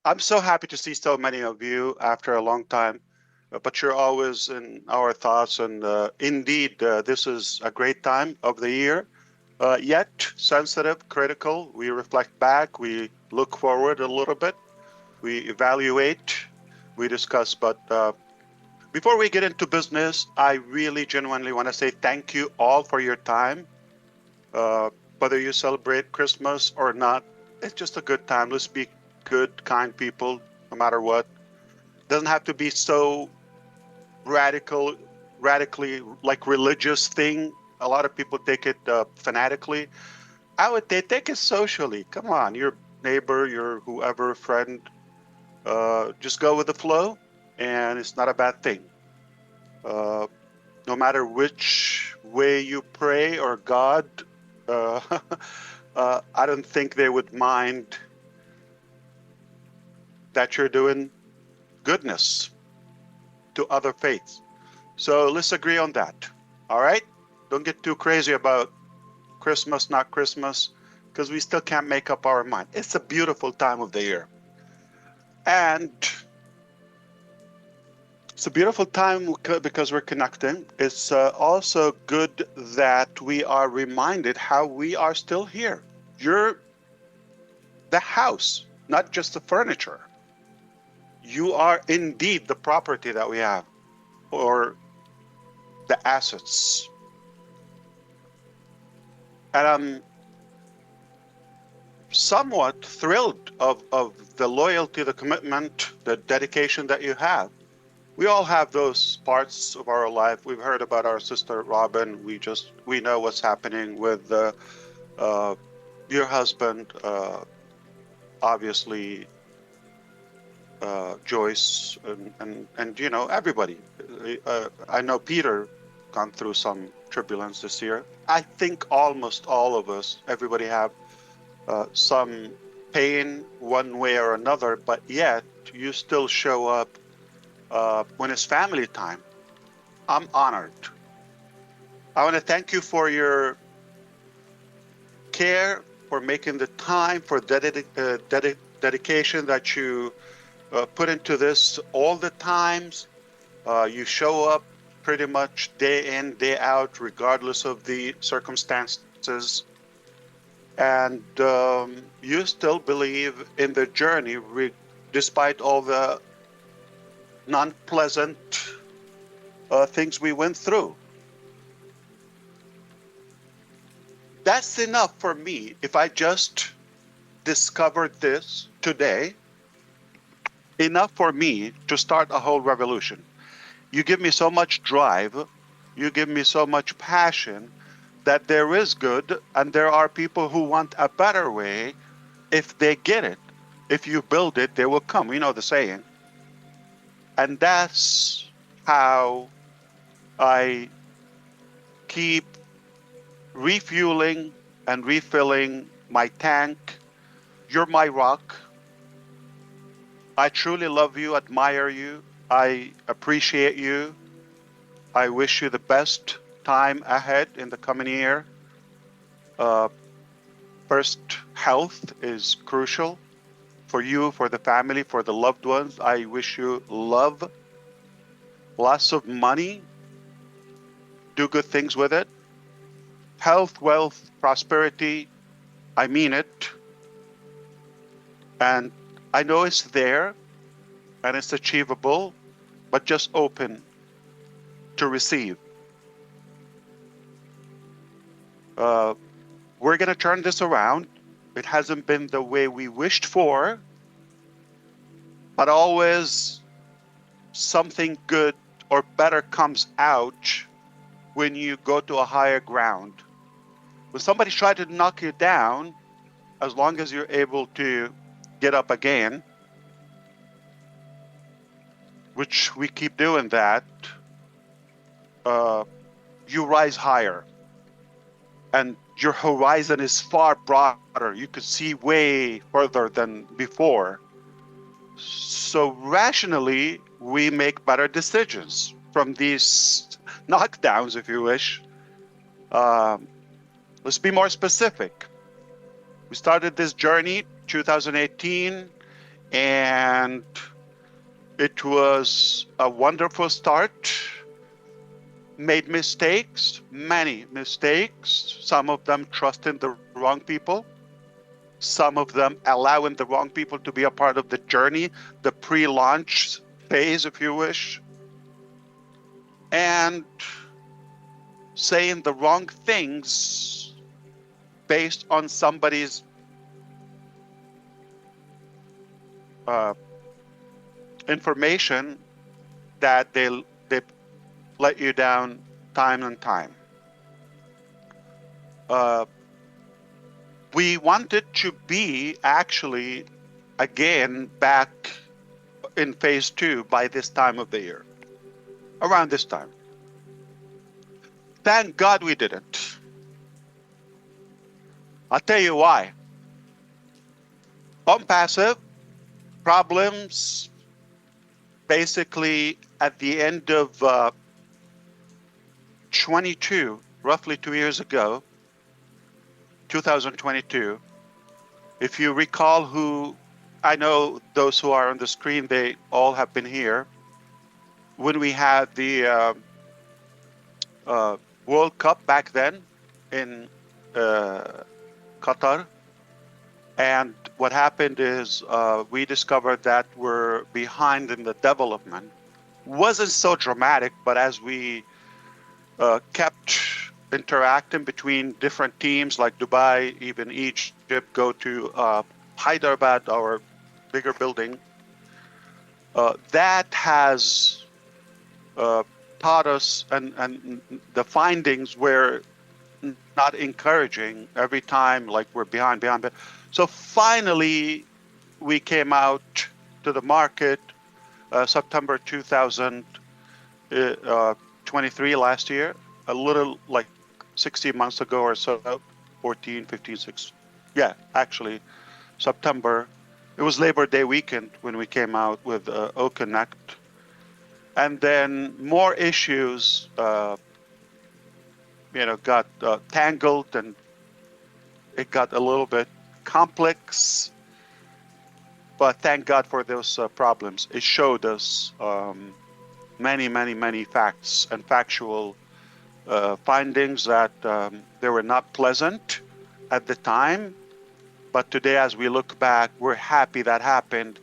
I'm so happy to see so many of you after a long time, but you're always in our thoughts. And indeed, this is a great time of the year, yet sensitive, critical. We reflect back, we look forward a little bit, we evaluate, we discuss. But before we get into business, I really genuinely want to say thank you all for your time. Uh, whether you celebrate Christmas or not, it's just a good time. Let's be good, kind people, no matter what. Doesn't have to be so radically like religious thing. A lot of people take it fanatically. I would take it socially. Come on, your neighbor, your whoever, friend, just go with the flow, and it's not a bad thing. Uh, no matter which way you pray or God, uh, I don't think they would mind that you're doing goodness to other faiths. So let's agree on that. All right? Don't get too crazy about Christmas, not Christmas, because we still can't make up our mind. It's a beautiful time of the year. And it's a beautiful time because we're connecting. It's also good that we are reminded how we are still here. You're the house, not just the furniture. You are indeed the property that we have, or the assets. And I'm somewhat thrilled of the loyalty, the commitment, the dedication that you have. We all have those parts of our life. We've heard about our sister Robin. We know what's happening with your husband, obviously Joyce, and you know everybody. I know Peter gone through some turbulence this year. I think almost all of us, everybody have some pain one way or another, but yet you still show up when it's family time. I'm honored. I want to thank you for your care, for making the time, for dedication that you put into this all the times. You show up pretty much day in, day out, regardless of the circumstances. And you still believe in the journey, despite all the non-pleasant things we went through. That's enough for me. If I just discovered this today, enough for me to start a whole revolution. You give me so much drive, you give me so much passion that there is good, and there are people who want a better way. If they get it, if you build it, they will come. You know the saying. And that's how I keep refueling and refilling my tank. You're my rock. I truly love you, admire you. I appreciate you. I wish you the best time ahead in the coming year. Uh, First, health is crucial for you, for the family, for the loved ones. I wish you love, lots of money, do good things with it. Health, wealth, prosperity, I mean it. And I know it's there and it's achievable, but just open to receive. We're going to turn this around. It hasn't been the way we wished for, but always something good or better comes out when you go to a higher ground. When somebody tries to knock you down, as long as you're able to get up again, which we keep doing that, you rise higher. And your horizon is far broader. You could see way further than before. So rationally, we make better decisions from these knockdowns, if you wish. Let's be more specific. We started this journey 2018. And it was a wonderful start. Made mistakes, many mistakes, some of them trusting the wrong people, some of them allowing the wrong people to be a part of the journey, the pre-launch phase, if you wish, and saying the wrong things based on somebody's uh, information that they let you down time and time. Uh, we wanted to be actually again back in phase two by this time of the year, around this time. Thank God we didn't. I'll tell you why. ONPASSIVE problems basically at the end of 22, roughly 2 years ago, 2022. If you recall who, I know those who are on the screen, they all have been here. When we had the uh, World Cup back then in Qatar, and what happened is we discovered that we're behind in the development. Wasn't so dramatic, but as we kept interacting between different teams like Dubai, even Egypt, go to Hyderabad, our bigger building, that has uh, taught us, and the findings were not encouraging every time, like we're behind. So finally, we came out to the market September 2023 last year, a little like 16 months ago or so, 14, 15, 6. Yeah, actually, September. It was Labor Day weekend when we came out with O Connect. And then more issues, got tangled, and it got a little bit complex. But thank God for those problems. It showed us many facts and factual findings that they were not pleasant at the time. But today, as we look back, we're happy that happened.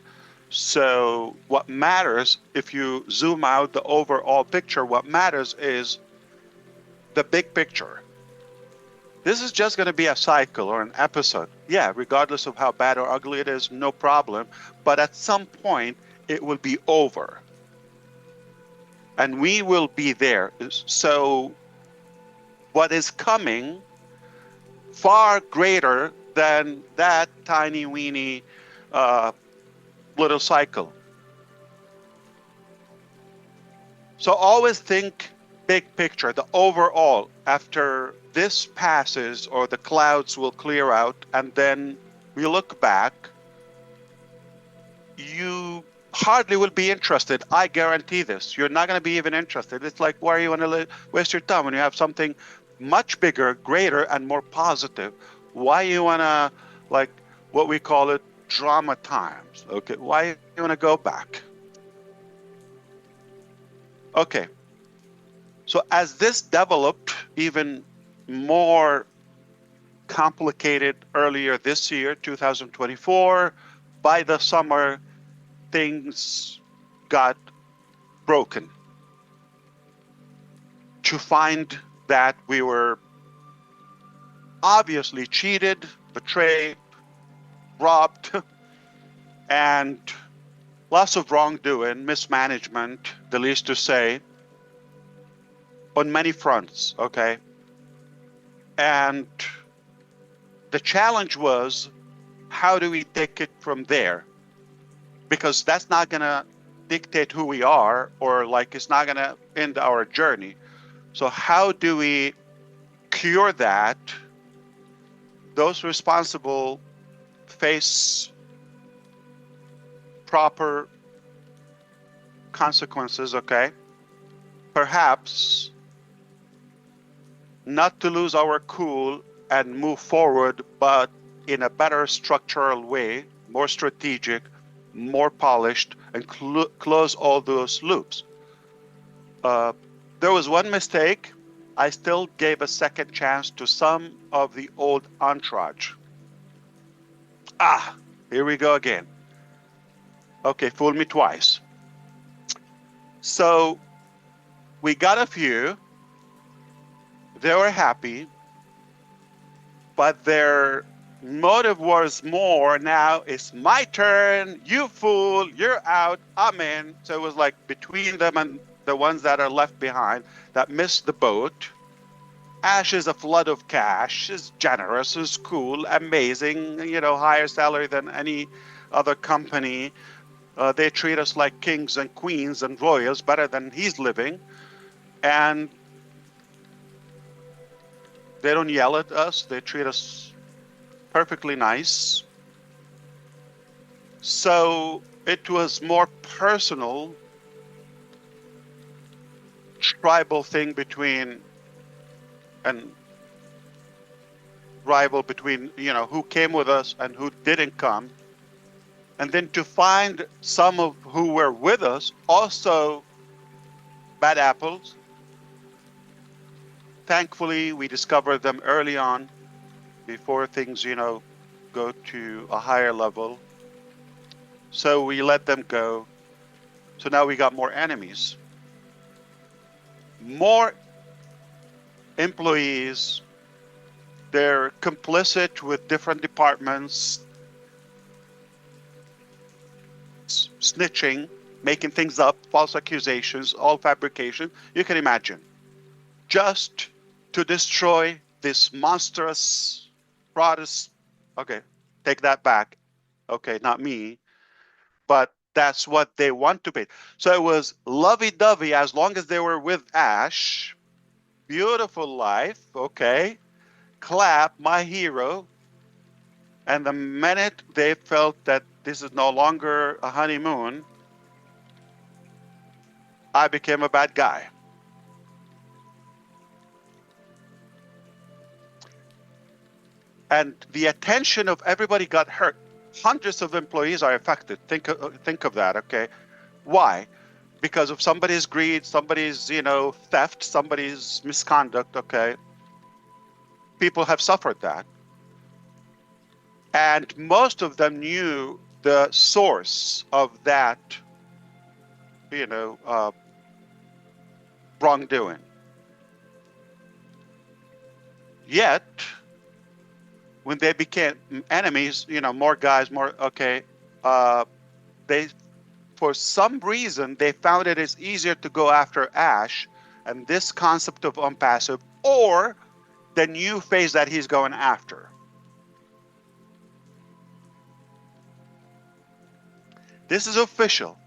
So what matters, if you zoom out the overall picture, what matters is the big picture. This is just going to be a cycle or an episode. Yeah, regardless of how bad or ugly it is, no problem. But at some point, it will be over. And we will be there. So what is coming far greater than that tiny weeny little cycle. So always think big picture, the overall. After this passes, or the clouds will clear out, and then we look back, you hardly will be interested. I guarantee this. You're not going to be even interested. It's like, why are you want to waste your time when you have something much bigger, greater, and more positive? Why you want to, like, what we call it, drama times? Okay, why you want to go back? Okay. So as this developed even more complicated earlier this year, 2024, by the summer, things got broken. To find that we were obviously cheated, betrayed, robbed, and lots of wrongdoing, mismanagement, the least to say, on many fronts, okay? And the challenge was, how do we take it from there? Because that's not going to dictate who we are, or like it's not going to end our journey. So how do we cure that? Those responsible face proper consequences, okay? Perhaps not to lose our cool and move forward, but in a better structural way, more strategic, more polished, and close all those loops. There was one mistake. I still gave a second chance to some of the old entourage. Here we go again. Okay, fool me twice. So we got a few. They were happy, but their motive was more, now it's my turn, you fool, you're out, I'm in. So it was like between them and the ones that are left behind that missed the boat. Ash is a flood of cash, is generous, is cool, amazing, higher salary than any other company. They treat us like kings and queens and royals, better than he's living. And they don't yell at us. They treat us perfectly nice. So it was more personal, tribal thing between, and rival between, who came with us and who didn't come. And then to find some of who were with us also bad apples. Thankfully, we discovered them early on before things, go to a higher level. So we let them go. So now we got more enemies, more employees. They're complicit with different departments, snitching, making things up, false accusations, all fabrication. You can imagine. Just to destroy this monstrous Protestant. Okay, take that back. Okay, not me, but that's what they want to be. So it was lovey-dovey as long as they were with Ash. Beautiful life, okay. Clap, my hero. And the minute they felt that this is no longer a honeymoon, I became a bad guy. And the attention of everybody got hurt. Hundreds of employees are affected. Think of that, okay? Why? Because of somebody's greed, somebody's, theft, somebody's misconduct, okay? People have suffered that. And most of them knew the source of that, wrongdoing. Yet, when they became enemies, more guys, they, for some reason, they found it is easier to go after Ash and this concept of ONPASSIVE or the new phase that he's going after. This is official.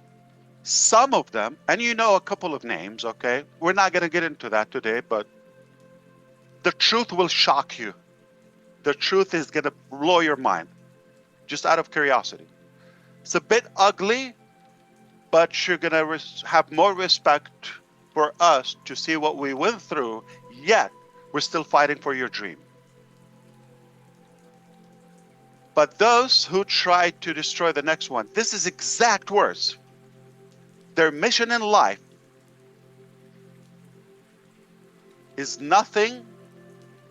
Some of them, and a couple of names, okay? We're not going to get into that today, but the truth will shock you. The truth is going to blow your mind, just out of curiosity. It's a bit ugly, but you're going to have more respect for us to see what we went through, yet we're still fighting for your dream. But those who try to destroy the next one, this is exact words. Their mission in life is nothing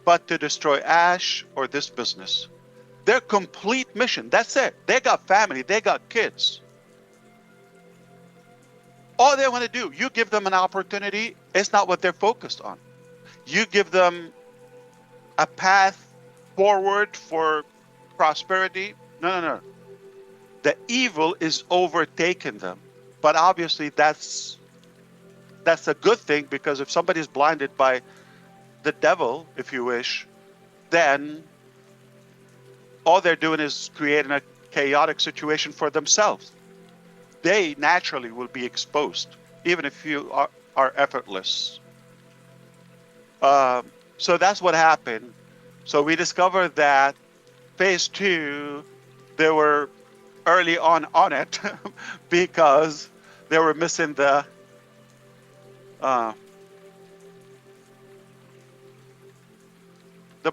but to destroy Ash or this business. Their complete mission, that's it. They got family, they got kids. All they want to do, you give them an opportunity, it's not what they're focused on. You give them a path forward for prosperity. No. The evil is overtaking them. But obviously that's a good thing, because if somebody's blinded by the devil, if you wish, then all they're doing is creating a chaotic situation for themselves. They naturally will be exposed, even if you are effortless. So that's what happened. So we discovered that phase 2, they were early on it because they were missing the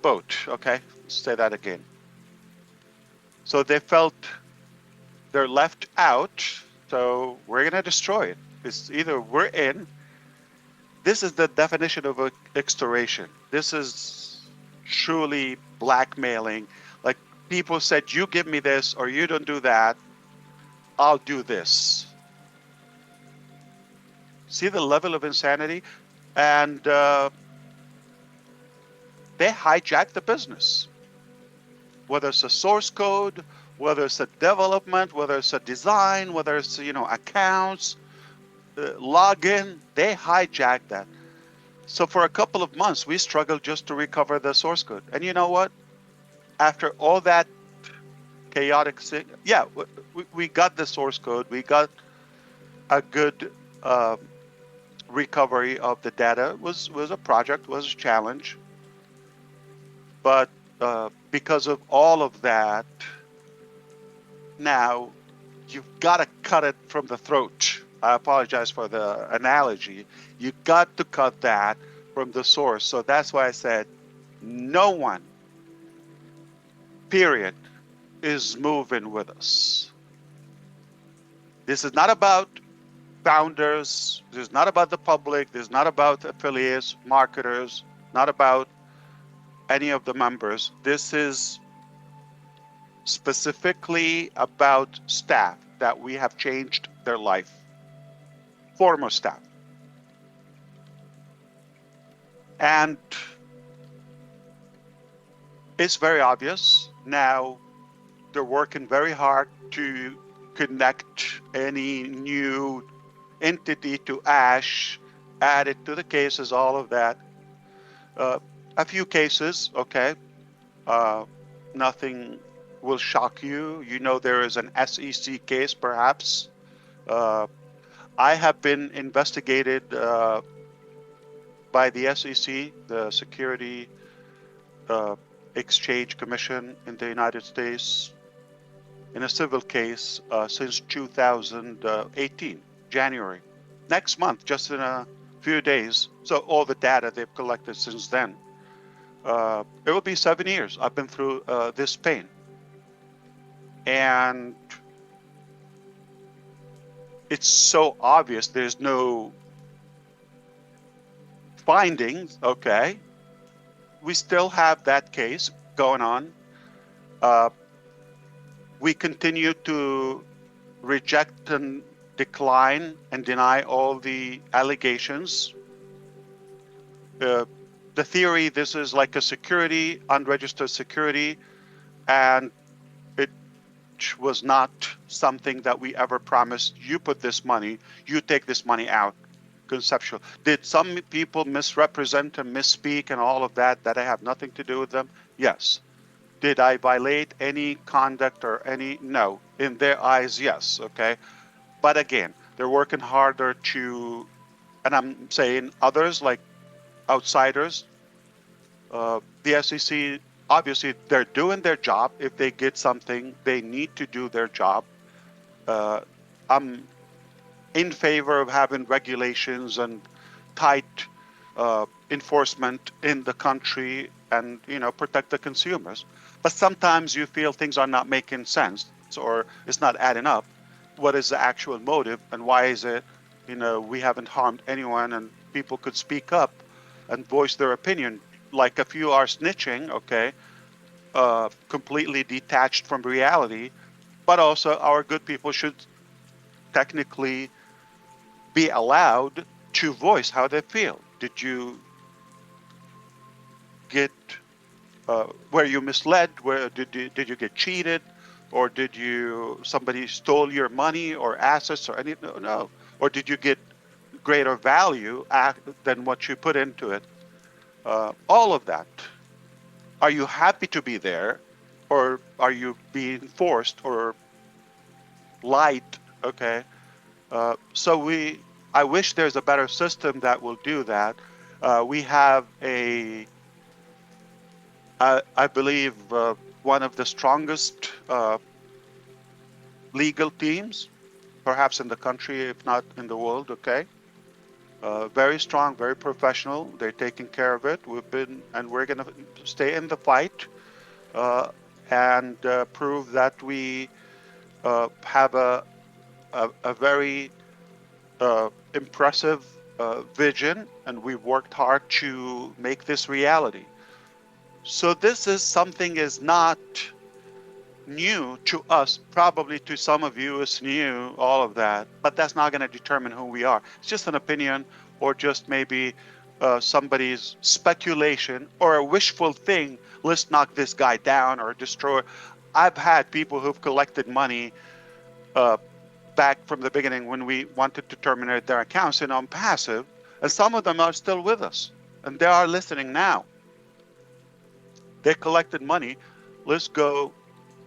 boat. Okay, let's say that again. So they felt they're left out, so we're going to destroy it. It's either we're in. This is the definition of extortion. This is truly blackmailing. Like people said, you give me this or you don't do that, I'll do this. See the level of insanity? And they hijack the business, whether it's a source code, whether it's a development, whether it's a design, whether it's, accounts, login, they hijack that. So for a couple of months, we struggled just to recover the source code. And you know what? After all that chaotic thing, yeah, we got the source code. We got a good recovery of the data. It was a project, was a challenge. But because of all of that, now you've got to cut it from the throat. I apologize for the analogy. You got to cut that from the source. So that's why I said no one, period, is moving with us. This is not about founders. This is not about the public. This is not about affiliates, marketers, not about any of the members. This is specifically about staff that we have changed their life, former staff. And it's very obvious now. They're working very hard to connect any new entity to Ash, add it to the cases, all of that. A few cases, okay. Nothing will shock you. You know there is an SEC case, perhaps. I have been investigated by the SEC, the Security Exchange Commission in the United States, in a civil case since 2018, January. Next month, just in a few days. So all the data they've collected since then. It will be 7 years. I've been through this pain. And it's so obvious there's no findings, okay. We still have that case going on. We continue to reject and decline and deny all the allegations. The theory, this is like a security, unregistered security, and it was not something that we ever promised. You put this money, you take this money out. Conceptual. Did some people misrepresent and misspeak and all of that I have nothing to do with them? Yes. Did I violate any conduct or any? No. In their eyes, yes. Okay. But again, they're working harder to, and I'm saying others like outsiders, the SEC, obviously they're doing their job. If they get something, they need to do their job. I'm in favor of having regulations and tight enforcement in the country and, protect the consumers. But sometimes you feel things are not making sense or it's not adding up. What is the actual motive and why is it, we haven't harmed anyone and people could speak up and voice their opinion. Like if you are snitching, okay, completely detached from reality, but also our good people should technically be allowed to voice how they feel. Did you get, were you misled? Where did you get cheated? Or did somebody stole your money or assets or anything? No. Or did you get greater value than what you put into it? All of that. Are you happy to be there? Or are you being forced or lied? Okay. I wish there's a better system that will do that. We have I believe, one of the strongest legal teams, perhaps in the country, if not in the world, okay? Very strong, very professional. They're taking care of it. We're going to stay in the fight and prove that we have a very impressive vision, and we've worked hard to make this reality. So this is something is not new to us. Probably to some of you it's new, all of that, but that's not going to determine who we are. It's just an opinion, or just maybe somebody's speculation or a wishful thing. Let's knock this guy down or destroy. I've had people who've collected money uh, back from the beginning when we wanted to terminate their accounts in ONPASSIVE, and some of them are still with us, and they are listening now. They collected money. Let's go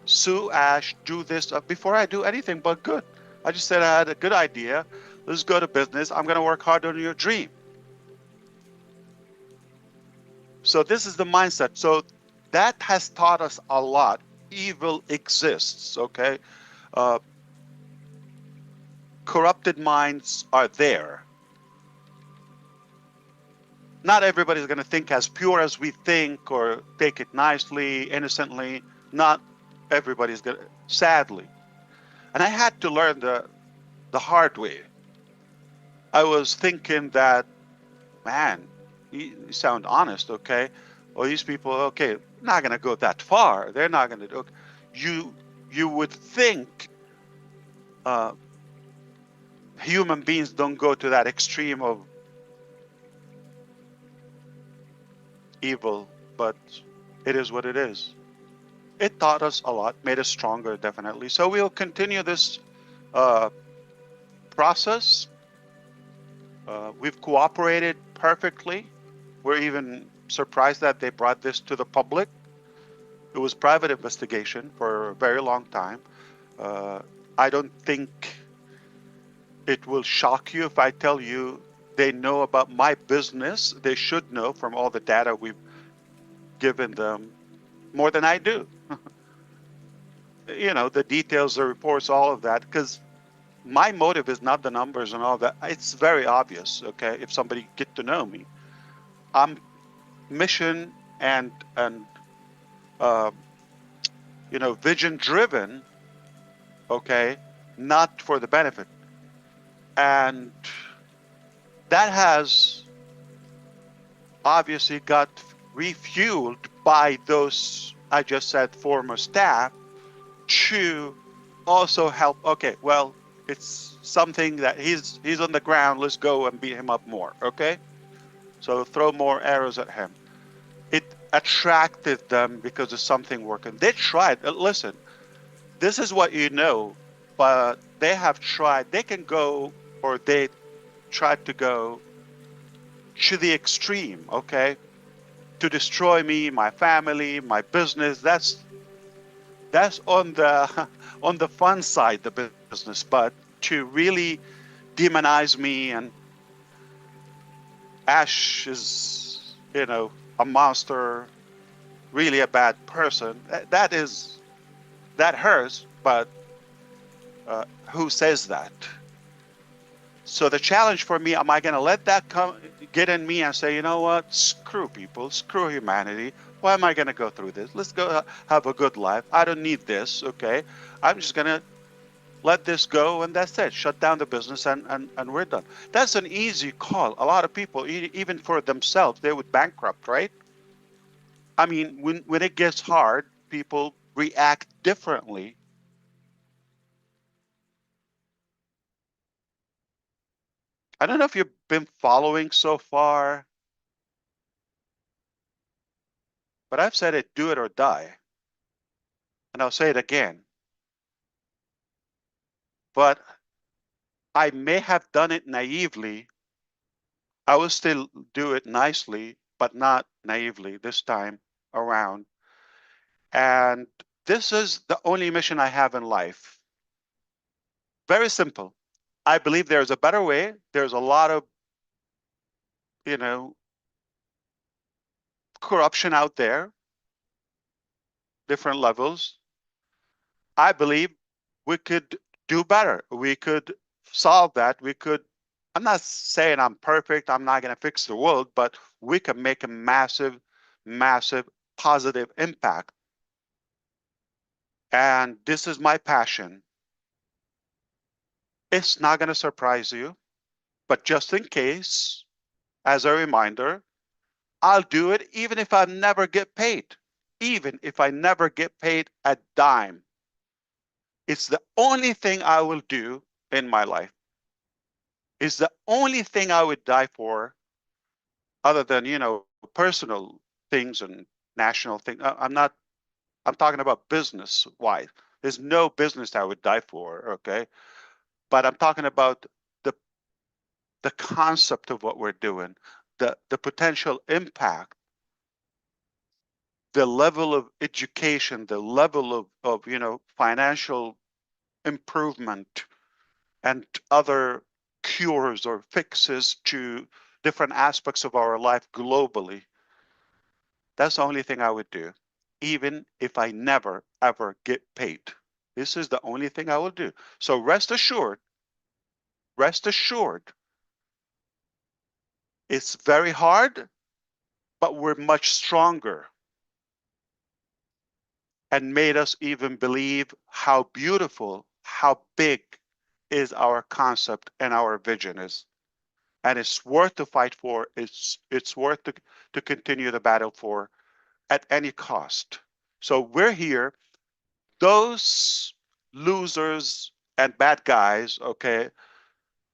sue Ash, do this before I do anything but good. I just said I had a good idea. Let's go to business. I'm going to work hard on your dream. So this is the mindset. So that has taught us a lot. Evil exists, okay? Uh, corrupted minds are there. Not everybody's going to think as pure as we think or take it nicely, innocently. Not everybody's going to, sadly. And I had to learn the hard way. I was thinking that, man, you sound honest, okay? Well, these people, okay, not going to go that far. They're not going to do. You would think uh, human beings don't go to that extreme of evil, but it is what it is. It taught us a lot, made us stronger, definitely. So we'll continue this uh, process. We've cooperated perfectly. We're even surprised that they brought this to the public. It was private investigation for a very long time. Uh, I don't think it will shock you if I tell you they know about my business. They should know from all the data we've given them more than I do. You know, the details, the reports, all of that, because my motive is not the numbers and all that. It's very obvious, okay, if somebody get to know me. I'm mission and uh, vision driven, okay, not for the benefit. And that has obviously got refueled by those, I just said, former staff to also help. Okay, well, it's something that he's on the ground. Let's go and beat him up more. Okay, so throw more arrows at him. It attracted them because of something working. They tried. Listen, this is what you know, but they have tried. They can go, or they tried to go to the extreme. Okay, to destroy me, my family, my business. That's on the on the fun side, the business. But to really demonize me and Ash is, a monster, really a bad person. That hurts. But who says that? So the challenge for me, am I going to let that get in me and say, you know what, screw people, screw humanity. Why am I going to go through this? Let's go have a good life. I don't need this, okay? I'm just going to let this go, and that's it. Shut down the business, and we're done. That's an easy call. A lot of people, even for themselves, they would bankrupt, right? I mean, when it gets hard, people react differently. I don't know if you've been following so far, but I've said it, do it or die. And I'll say it again. But I may have done it naively. I will still do it nicely, but not naively this time around. And this is the only mission I have in life. Very simple. I believe there's a better way. There's a lot of, you know, corruption out there, different levels. I believe we could do better. We could solve that. I'm not saying I'm perfect. I'm not going to fix the world, but we can make a massive, massive positive impact. And this is my passion. It's not going to surprise you, but just in case, as a reminder, I'll do it even if I never get paid. Even if I never get paid a dime. It's the only thing I will do in my life. It's the only thing I would die for, other than, personal things and national things. I'm talking about business wise. There's no business I would die for, okay? But I'm talking about the the concept of what we're doing, the potential impact, the level of education, the level of financial improvement and other cures or fixes to different aspects of our life globally. That's the only thing I would do, even if I never ever get paid. This is the only thing I will do. So rest assured, it's very hard, but we're much stronger, and made us even believe how beautiful, how big is our concept and our vision is. And it's worth to fight for. It's worth to continue the battle for at any cost. So we're here. Those losers and bad guys, okay,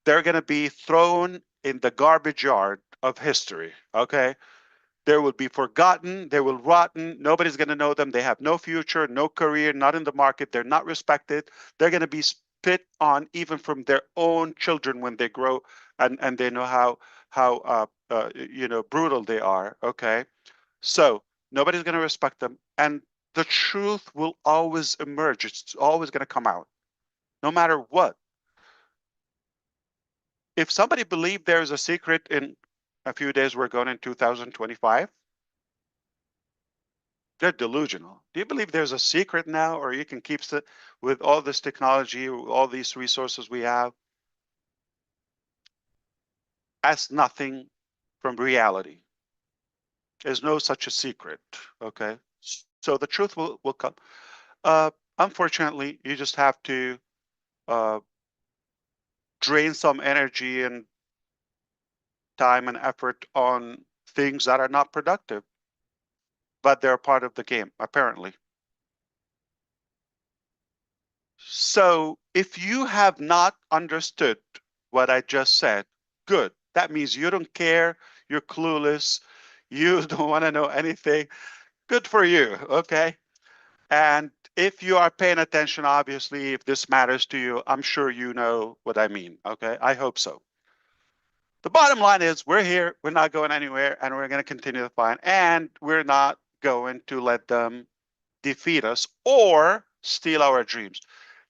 they're going to be thrown in the garbage yard of history, okay? They will be forgotten. They will rotten. Nobody's going to know them. They have no future, no career, not in the market. They're not respected. They're going to be spit on even from their own children when they grow, and they know how brutal they are. Okay, so nobody's going to respect them, and the truth will always emerge. It's always going to come out, no matter what. If somebody believed there's a secret in a few days, we're going in 2025. They're delusional. Do you believe there's a secret now, or you can keep with all this technology, all these resources we have, as nothing from reality? There's no such a secret. Okay, so the truth will come. Unfortunately, you just have to uh, drain some energy and time and effort on things that are not productive, but they're part of the game, apparently. So if you have not understood what I just said, good. That means you don't care, you're clueless, you don't want to know anything. Good for you, okay? And if you are paying attention, obviously, if this matters to you, I'm sure you know what I mean, okay? I hope so. The bottom line is we're here, we're not going anywhere, and we're going to continue to fight, and we're not going to let them defeat us or steal our dreams.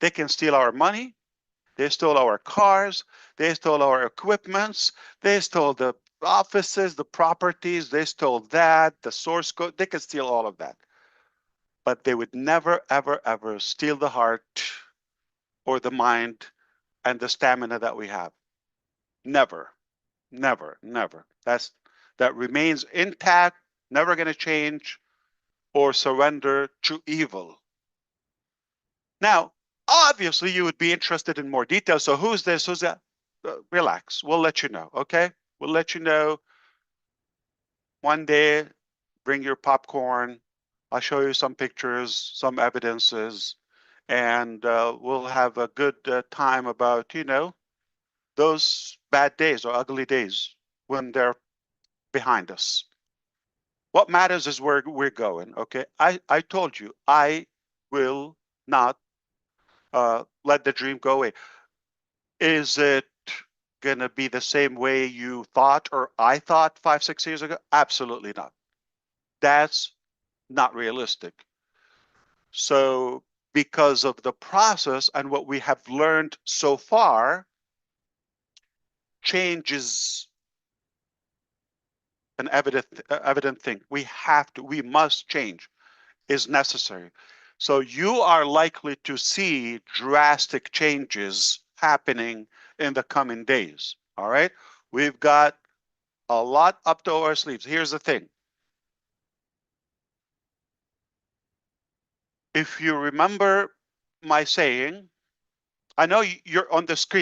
They can steal our money. They stole our cars. They stole our equipments. They stole the offices, the properties. They stole that, the source code. They could steal all of that. But they would never, ever, ever steal the heart or the mind and the stamina that we have. Never, never, never. That remains intact, never going to change or surrender to evil. Now, obviously, you would be interested in more detail. So who's this? Who's that? Relax. We'll let you know, okay? We'll let you know one day. Bring your popcorn. I'll show you some pictures, some evidences, and we'll have a good time about, those bad days or ugly days when they're behind us. What matters is where we're going, okay? I told you, I will not let the dream go away. Is it going to be the same way you thought or I thought 5, 6 years ago? Absolutely not. That's not realistic. So, because of the process and what we have learned so far, change is an evident thing. We must change, is necessary. So you are likely to see drastic changes happening in the coming days. All right. We've got a lot up to our sleeves. Here's the thing. If you remember my saying, I know you're on the screen.